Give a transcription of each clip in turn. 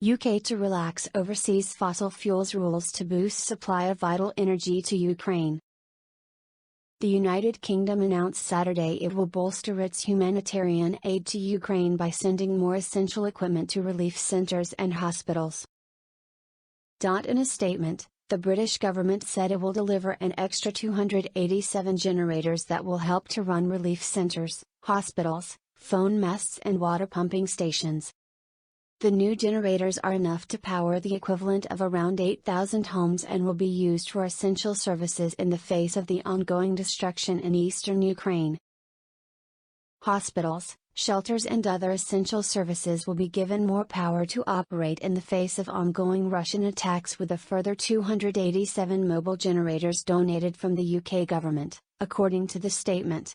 UK to relax overseas fossil fuels rules to boost supply of vital energy to Ukraine. The United Kingdom announced Saturday it will bolster its humanitarian aid to Ukraine by sending more essential equipment to relief centers and hospitals. In a statement, the British government said it will deliver an extra 287 generators that will help to run relief centers, hospitals, phone masts and water pumping stations. The new generators are enough to power the equivalent of around 8,000 homes and will be used for essential services in the face of the ongoing destruction in eastern Ukraine. Hospitals, shelters and other essential services will be given more power to operate in the face of ongoing Russian attacks, with a further 287 mobile generators donated from the UK government, according to the statement.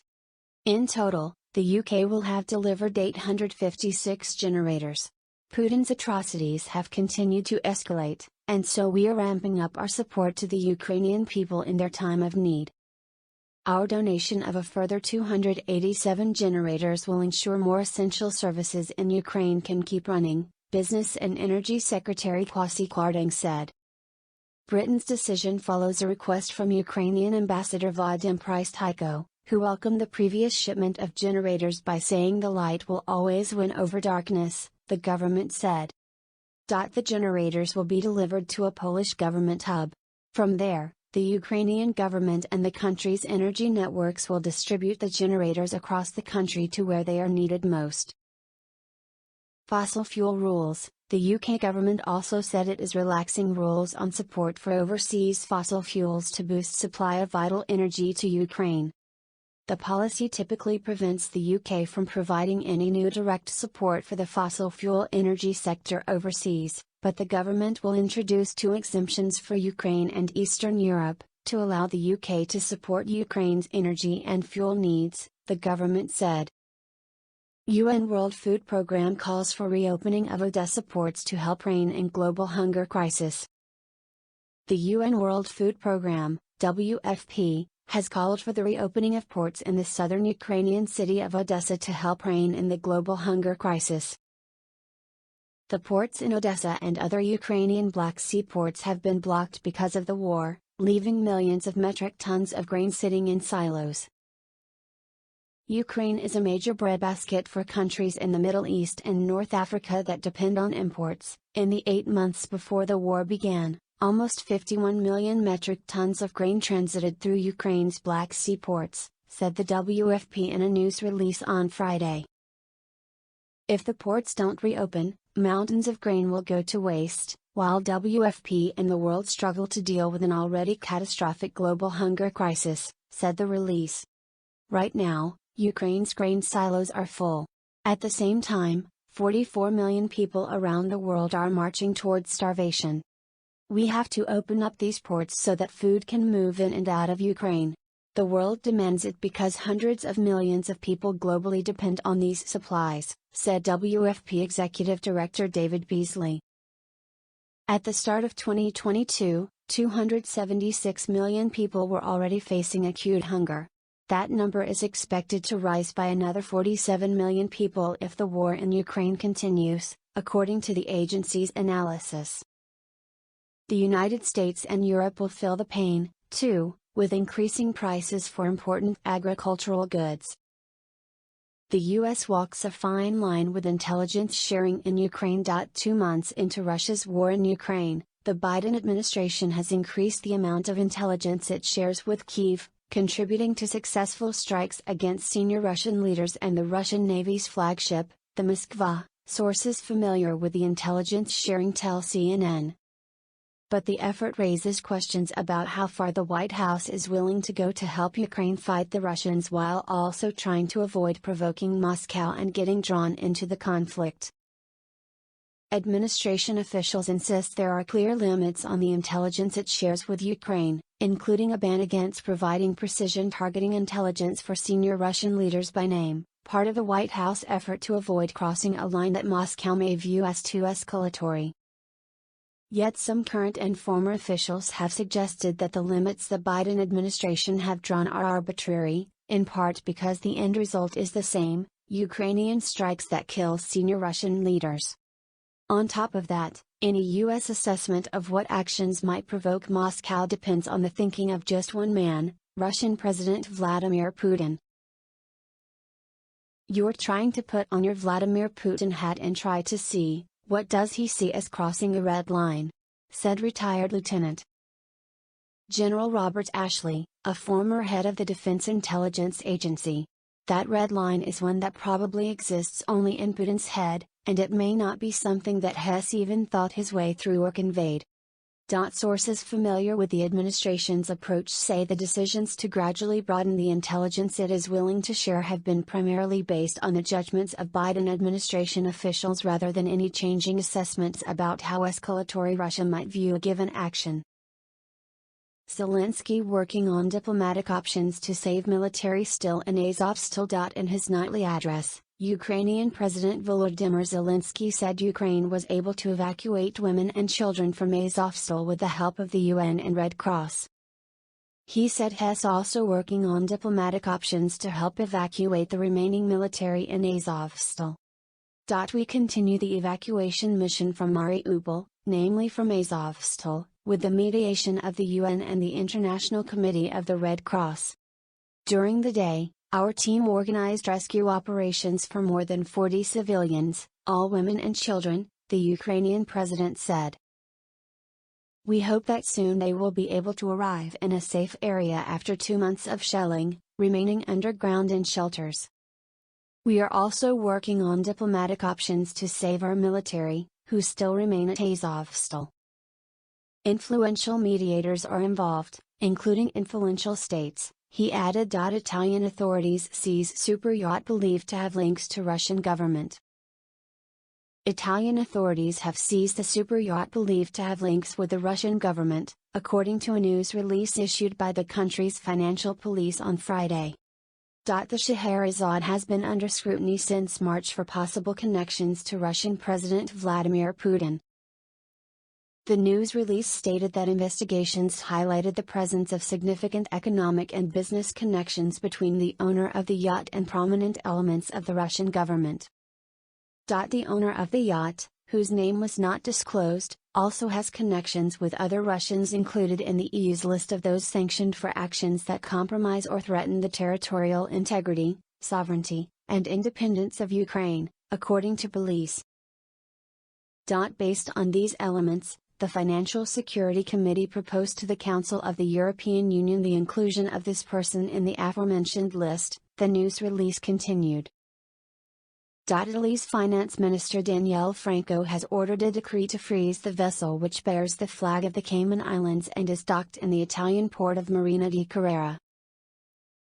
In total, the UK will have delivered 856 generators. Putin's atrocities have continued to escalate, and so we are ramping up our support to the Ukrainian people in their time of need. Our donation of a further 287 generators will ensure more essential services in Ukraine can keep running, Business and Energy Secretary Kwasi Kwarteng said. Britain's decision follows a request from Ukrainian Ambassador Vadim Prystaiko, who welcomed the previous shipment of generators by saying the light will always win over darkness, the government said. The generators will be delivered to a Polish government hub. From there, the Ukrainian government and the country's energy networks will distribute the generators across the country to where they are needed most. Fossil fuel rules. The UK government also said it is relaxing rules on support for overseas fossil fuels to boost supply of vital energy to Ukraine. The policy typically prevents the UK from providing any new direct support for the fossil fuel energy sector overseas, but the government will introduce 2 exemptions for Ukraine and Eastern Europe, to allow the UK to support Ukraine's energy and fuel needs, the government said. UN World Food Programme calls for reopening of Odessa ports to help Ukraine in global hunger crisis. The UN World Food Programme, WFP, has called for the reopening of ports in the southern Ukrainian city of Odessa to help Ukraine in the global hunger crisis. The ports in Odessa and other Ukrainian Black Sea ports have been blocked because of the war, leaving millions of metric tons of grain sitting in silos. Ukraine is a major breadbasket for countries in the Middle East and North Africa that depend on imports. In the 8 months before the war began, almost 51 million metric tons of grain transited through Ukraine's Black Sea ports, said the WFP in a news release on Friday. If the ports don't reopen, mountains of grain will go to waste, while WFP and the world struggle to deal with an already catastrophic global hunger crisis, said the release. Right now, Ukraine's grain silos are full. At the same time, 44 million people around the world are marching towards starvation. We have to open up these ports so that food can move in and out of Ukraine. The world demands it because hundreds of millions of people globally depend on these supplies, said WFP Executive Director David Beasley. At the start of 2022, 276 million people were already facing acute hunger. That number is expected to rise by another 47 million people if the war in Ukraine continues, according to the agency's analysis. The United States and Europe will feel the pain, too, with increasing prices for important agricultural goods. The U.S. walks a fine line with intelligence sharing in Ukraine. 2 months into Russia's war in Ukraine, the Biden administration has increased the amount of intelligence it shares with Kyiv, contributing to successful strikes against senior Russian leaders and the Russian Navy's flagship, the Moskva, sources familiar with the intelligence sharing tell CNN. But the effort raises questions about how far the White House is willing to go to help Ukraine fight the Russians while also trying to avoid provoking Moscow and getting drawn into the conflict. Administration officials insist there are clear limits on the intelligence it shares with Ukraine, including a ban against providing precision targeting intelligence for senior Russian leaders by name, part of the White House effort to avoid crossing a line that Moscow may view as too escalatory. Yet some current and former officials have suggested that the limits the Biden administration have drawn are arbitrary, in part because the end result is the same: Ukrainian strikes that kill senior Russian leaders. On top of that, any U.S. assessment of what actions might provoke Moscow depends on the thinking of just one man, Russian President Vladimir Putin. You're trying to put on your Vladimir Putin hat and try to see, what does he see as crossing a red line? Said retired Lieutenant General Robert Ashley, a former head of the Defense Intelligence Agency. That red line is one that probably exists only in Putin's head, and it may not be something that Hess even thought his way through or conveyed. Sources familiar with the administration's approach say the decisions to gradually broaden the intelligence it is willing to share have been primarily based on the judgments of Biden administration officials rather than any changing assessments about how escalatory Russia might view a given action. Zelensky working on diplomatic options to save military still in Azovstal. In his nightly address, Ukrainian President Volodymyr Zelensky said Ukraine was able to evacuate women and children from Azovstal with the help of the UN and Red Cross. He said Hess also working on diplomatic options to help evacuate the remaining military in Azovstal. We continue the evacuation mission from Mariupol, namely from Azovstal, with the mediation of the UN and the International Committee of the Red Cross. During the day, our team organized rescue operations for more than 40 civilians, all women and children, the Ukrainian president said. We hope that soon they will be able to arrive in a safe area after 2 months of shelling, remaining underground in shelters. We are also working on diplomatic options to save our military, who still remain at Azovstal. Influential mediators are involved, including influential states, he added. Italian authorities seize super yacht believed to have links to Russian government. Italian authorities have seized a super yacht believed to have links with the Russian government, according to a news release issued by the country's financial police on Friday. The Scheherazade has been under scrutiny since March for possible connections to Russian President Vladimir Putin. The news release stated that investigations highlighted the presence of significant economic and business connections between the owner of the yacht and prominent elements of the Russian government. The owner of the yacht, whose name was not disclosed, also has connections with other Russians included in the EU's list of those sanctioned for actions that compromise or threaten the territorial integrity, sovereignty, and independence of Ukraine, according to police. Based on these elements, the Financial Security Committee proposed to the Council of the European Union the inclusion of this person in the aforementioned list, the news release continued. Italy's Finance Minister Daniele Franco has ordered a decree to freeze the vessel which bears the flag of the Cayman Islands and is docked in the Italian port of Marina di Carrara.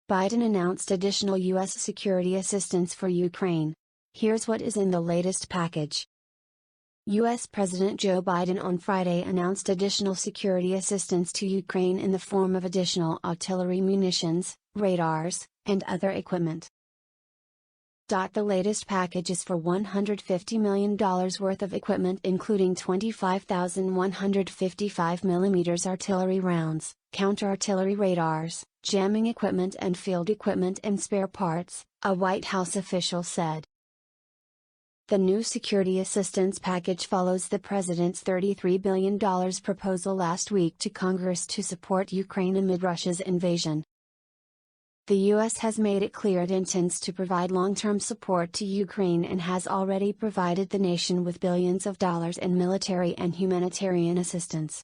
Biden announced additional U.S. security assistance for Ukraine. Here's what is in the latest package. U.S. President Joe Biden on Friday announced additional security assistance to Ukraine in the form of additional artillery munitions, radars, and other equipment. The latest package is for $150 million worth of equipment including 25,155mm artillery rounds, counter-artillery radars, jamming equipment and field equipment and spare parts, a White House official said. The new security assistance package follows the president's $33 billion proposal last week to Congress to support Ukraine amid Russia's invasion. The U.S. has made it clear it intends to provide long-term support to Ukraine and has already provided the nation with billions of dollars in military and humanitarian assistance.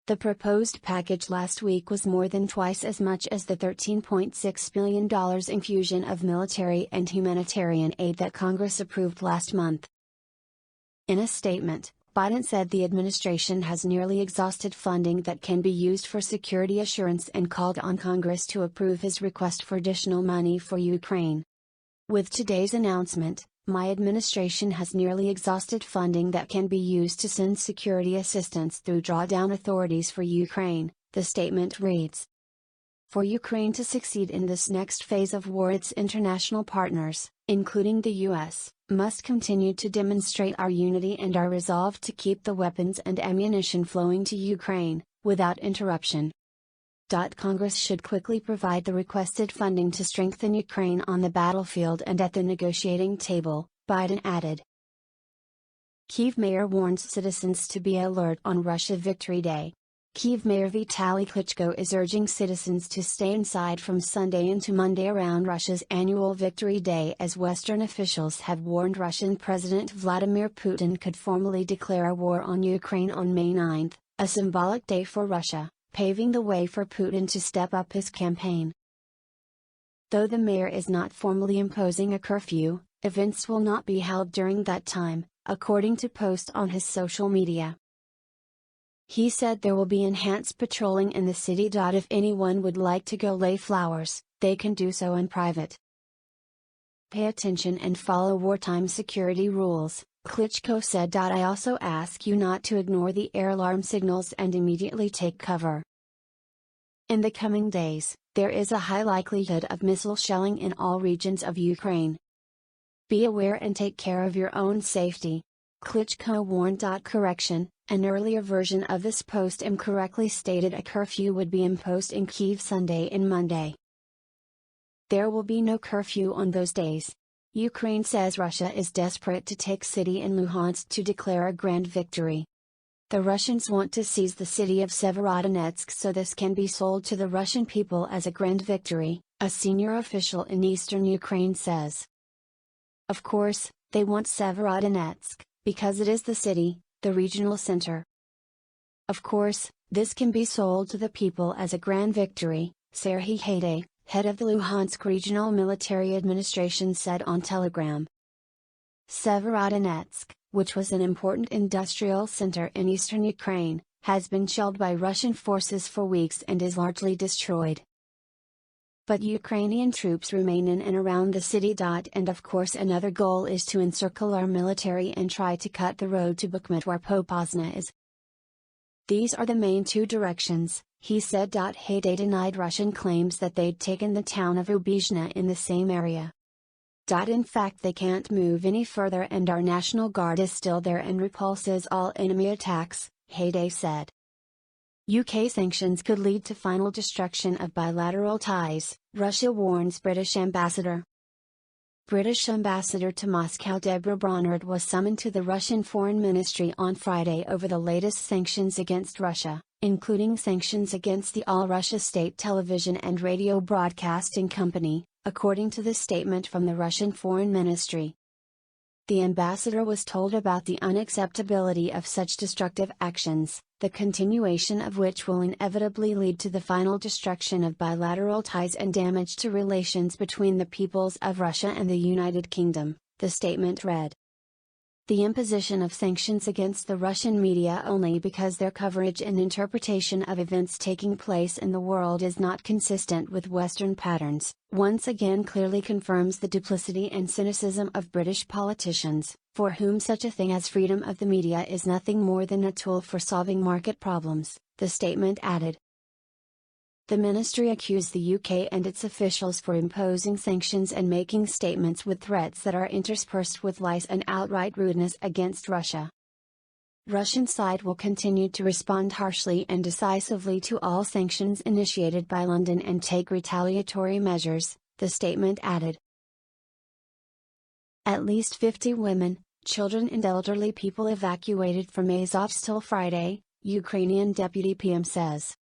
The proposed package last week was more than twice as much as the $13.6 billion infusion of military and humanitarian aid that Congress approved last month. In a statement, Biden said the administration has nearly exhausted funding that can be used for security assurance and called on Congress to approve his request for additional money for Ukraine. With today's announcement, my administration has nearly exhausted funding that can be used to send security assistance through drawdown authorities for Ukraine, the statement reads. For Ukraine to succeed in this next phase of war, its international partners, including the U.S., must continue to demonstrate our unity and our resolve to keep the weapons and ammunition flowing to Ukraine, without interruption. Congress should quickly provide the requested funding to strengthen Ukraine on the battlefield and at the negotiating table, Biden added. Kyiv mayor warns citizens to be alert on Russia Victory Day. Kyiv Mayor Vitaly Klitschko is urging citizens to stay inside from Sunday into Monday around Russia's annual Victory Day, as Western officials have warned Russian President Vladimir Putin could formally declare a war on Ukraine on May 9, a symbolic day for Russia, paving the way for Putin to step up his campaign. Though the mayor is not formally imposing a curfew, events will not be held during that time, according to posts on his social media. He said there will be enhanced patrolling in the city. If anyone would like to go lay flowers, they can do so in private. Pay attention and follow wartime security rules, Klitschko said. I also ask you not to ignore the air alarm signals and immediately take cover. In the coming days, there is a high likelihood of missile shelling in all regions of Ukraine. Be aware and take care of your own safety, Klitschko warned. Correction, an earlier version of this post incorrectly stated a curfew would be imposed in Kyiv Sunday and Monday. There will be no curfew on those days. Ukraine says Russia is desperate to take city in Luhansk to declare a grand victory. The Russians want to seize the city of Severodonetsk so this can be sold to the Russian people as a grand victory, a senior official in eastern Ukraine says. Of course, they want Severodonetsk, because it is the city, the regional center. Of course, this can be sold to the people as a grand victory, Serhiy Haidai, head of the Luhansk Regional Military Administration, said on Telegram. Severodonetsk, which was an important industrial center in eastern Ukraine, has been shelled by Russian forces for weeks and is largely destroyed. But Ukrainian troops remain in and around the city. And of course another goal is to encircle our military and try to cut the road to Bakhmut where Popasna is. These are the main two directions, he said. Haidai denied Russian claims that they'd taken the town of Rubizhne in the same area. In fact they can't move any further and our National Guard is still there and repulses all enemy attacks, Haidai said. UK sanctions could lead to final destruction of bilateral ties, Russia warns British ambassador. British ambassador to Moscow Deborah Brainard was summoned to the Russian Foreign Ministry on Friday over the latest sanctions against Russia, including sanctions against the All Russia State Television and Radio Broadcasting Company, according to the statement from the Russian Foreign Ministry. The ambassador was told about the unacceptability of such destructive actions, the continuation of which will inevitably lead to the final destruction of bilateral ties and damage to relations between the peoples of Russia and the United Kingdom, the statement read. The imposition of sanctions against the Russian media only because their coverage and interpretation of events taking place in the world is not consistent with Western patterns, once again clearly confirms the duplicity and cynicism of British politicians, for whom such a thing as freedom of the media is nothing more than a tool for solving market problems, the statement added. The ministry accused the UK and its officials for imposing sanctions and making statements with threats that are interspersed with lies and outright rudeness against Russia. Russian side will continue to respond harshly and decisively to all sanctions initiated by London and take retaliatory measures, the statement added. At least 50 women, children and elderly people evacuated from Azovstal Friday, Ukrainian deputy PM says.